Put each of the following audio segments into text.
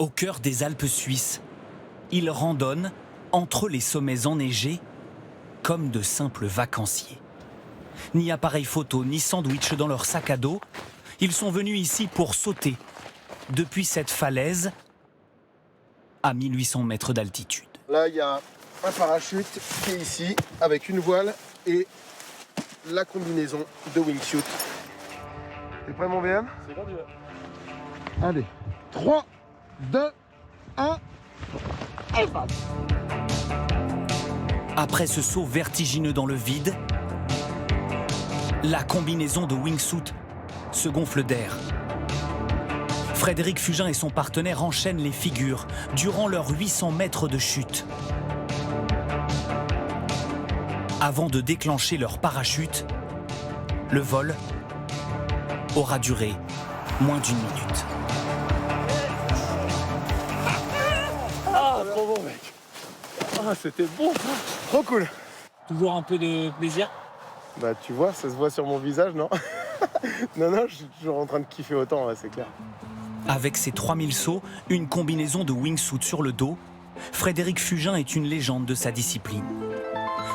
Au cœur des Alpes suisses, ils randonnent entre les sommets enneigés comme de simples vacanciers. Ni appareil photo, ni sandwich dans leur sac à dos, ils sont venus ici pour sauter depuis cette falaise à 1800 mètres d'altitude. Là, il y a un parachute qui est ici avec une voile et la combinaison de wingsuit. T'es prêt mon VM? C'est quand tu veux. Allez, 3, 2, 1, et passe. Après ce saut vertigineux dans le vide, la combinaison de wingsuit se gonfle d'air. Frédéric Fugin et son partenaire enchaînent les figures durant leurs 800 mètres de chute. Avant de déclencher leur parachute, le vol aura duré moins d'1 minute. Ah, trop bon, mec. Ah, c'était bon. Trop cool. Toujours un peu de plaisir. Bah tu vois, ça se voit sur mon visage, non? Non, je suis toujours en train de kiffer autant, ouais, c'est clair. Avec ses 3000 sauts, une combinaison de wingsuit sur le dos, Frédéric Fugin est une légende de sa discipline.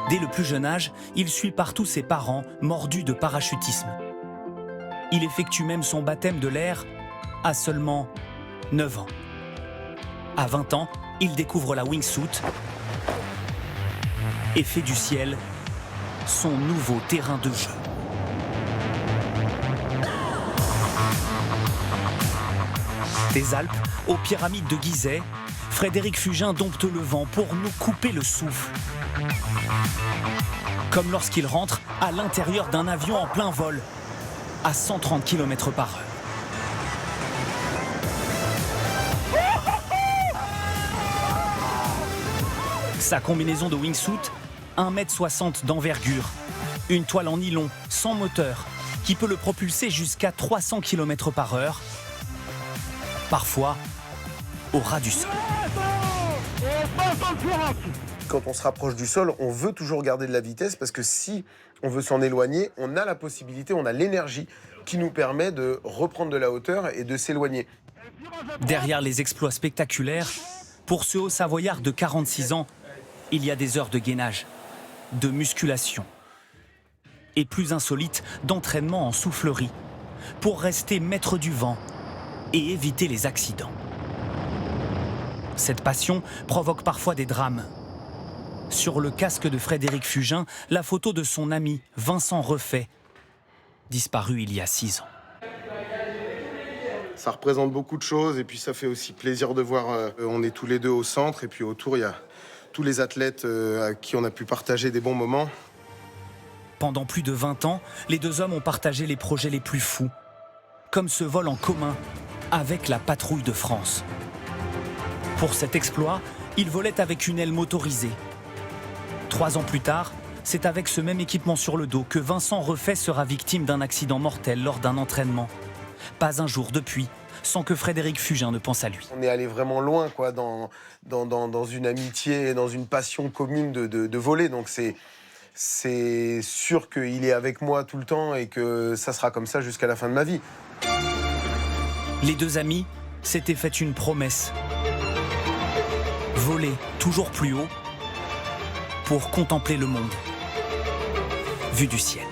Dès le plus jeune âge, il suit partout ses parents, mordus de parachutisme. Il effectue même son baptême de l'air à seulement 9 ans. À 20 ans, il découvre la wingsuit et fait du ciel son nouveau terrain de jeu. Des Alpes aux pyramides de Gizeh, Frédéric Fugin dompte le vent pour nous couper le souffle. Comme lorsqu'il rentre à l'intérieur d'un avion en plein vol, à 130 km/h. Sa combinaison de wingsuit, 1,60 m d'envergure, une toile en nylon sans moteur qui peut le propulser jusqu'à 300 km/h, parfois au ras du sol. Quand on se rapproche du sol, on veut toujours garder de la vitesse parce que si on veut s'en éloigner, on a la possibilité, on a l'énergie qui nous permet de reprendre de la hauteur et de s'éloigner. Derrière les exploits spectaculaires, pour ce Haut-Savoyard de 46 ans, il y a des heures de gainage, de musculation et plus insolite, d'entraînement en soufflerie pour rester maître du vent et éviter les accidents. Cette passion provoque parfois des drames. Sur le casque de Frédéric Fugin, la photo de son ami Vincent Refait, disparu il y a 6 ans. Ça représente beaucoup de choses et puis ça fait aussi plaisir de voir, on est tous les deux au centre et puis autour il y a tous les athlètes à qui on a pu partager des bons moments. Pendant plus de 20 ans, les deux hommes ont partagé les projets les plus fous, comme ce vol en commun avec la patrouille de France. Pour cet exploit, ils volaient avec une aile motorisée. 3 ans plus tard, c'est avec ce même équipement sur le dos que Vincent Refait sera victime d'un accident mortel lors d'un entraînement. Pas un jour depuis, sans que Frédéric Fugin ne pense à lui. On est allé vraiment loin quoi, dans une amitié et dans une passion commune de voler. Donc c'est sûr qu'il est avec moi tout le temps et que ça sera comme ça jusqu'à la fin de ma vie. Les deux amis s'étaient fait une promesse. Voler toujours plus haut pour contempler le monde vu du ciel.